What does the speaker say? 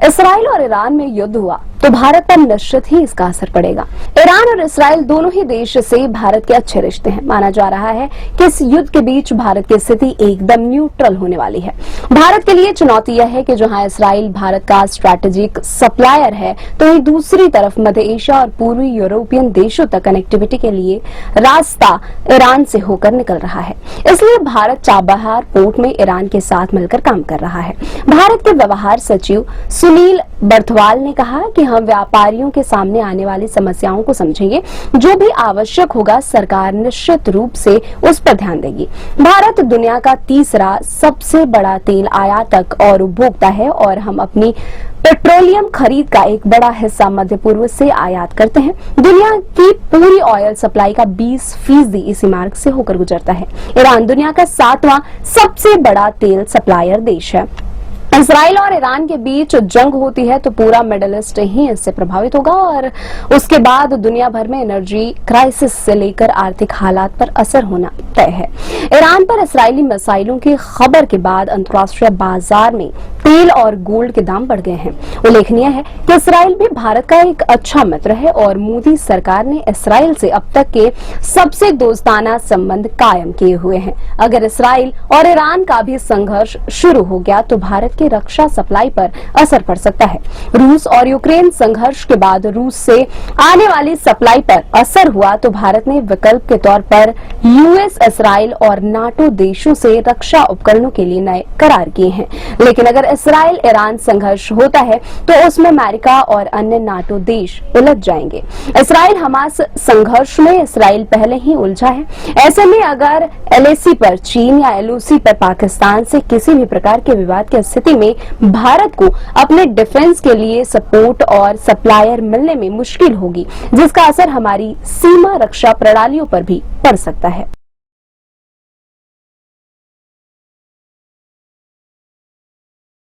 Israel और Iran में युद्ध हुआ तो भारत पर निश्चित ही इसका असर पड़ेगा। ईरान और इसराइल दोनों ही देश से भारत के अच्छे रिश्ते हैं। माना जा रहा है कि इस युद्ध के बीच भारत की स्थिति एकदम न्यूट्रल होने वाली है। भारत के लिए चुनौती यह है कि जहां इसराइल भारत का स्ट्रैटेजिक सप्लायर है, तो वहीं दूसरी तरफ मध्य एशिया और पूर्वी यूरोपियन देशों तक कनेक्टिविटी के लिए रास्ता ईरान से होकर निकल रहा है। इसलिए भारत चाबहार पोर्ट में ईरान के साथ मिलकर काम कर रहा है। भारत के व्यवहार सचिव सुनील बर्थवाल ने कहा कि हम व्यापारियों के सामने आने वाली समस्याओं को समझेंगे, जो भी आवश्यक होगा सरकार निश्चित रूप से उस पर ध्यान देगी। भारत दुनिया का तीसरा सबसे बड़ा तेल आयातक और उपभोक्ता है और हम अपनी पेट्रोलियम खरीद का एक बड़ा हिस्सा मध्य पूर्व से आयात करते हैं। दुनिया की पूरी ऑयल सप्लाई का 20% इसी मार्ग से होकर गुजरता है। ईरान दुनिया का 7वां सबसे बड़ा तेल सप्लायर देश है। इसराइल और ईरान के बीच जंग होती है तो पूरा मिडिल ईस्ट ही इससे प्रभावित होगा और उसके बाद दुनिया भर में एनर्जी क्राइसिस से लेकर आर्थिक हालात पर असर होना तय है। ईरान पर इजरायली मिसाइलों की खबर के बाद अंतर्राष्ट्रीय बाजार में तेल और गोल्ड के दाम बढ़ गए हैं। उल्लेखनीय है कि इसराइल भी भारत का एक अच्छा मित्र है और मोदी सरकार ने इसराइल से अब तक के सबसे दोस्ताना संबंध कायम किए हुए हैं। अगर इसराइल और ईरान का भी संघर्ष शुरू हो गया तो भारत की रक्षा सप्लाई पर असर पड़ सकता है। रूस और यूक्रेन संघर्ष के बाद रूस से आने वाली सप्लाई पर असर हुआ तो भारत ने विकल्प के तौर पर यूएस, इसराइल और नाटो देशों से रक्षा उपकरणों के लिए नए करार किए हैं। लेकिन अगर इसराइल ईरान संघर्ष होता है तो उसमें अमेरिका और अन्य नाटो देश उलझ जाएंगे। इसराइल हमास संघर्ष में इसराइल पहले ही उलझा है। ऐसे में अगर एलएसी पर चीन या एलओसी पर पाकिस्तान से किसी भी प्रकार के विवाद की स्थिति में भारत को अपने डिफेंस के लिए सपोर्ट और सप्लायर मिलने में मुश्किल होगी, जिसका असर हमारी सीमा रक्षा प्रणालियों पर भी पड़ सकता है।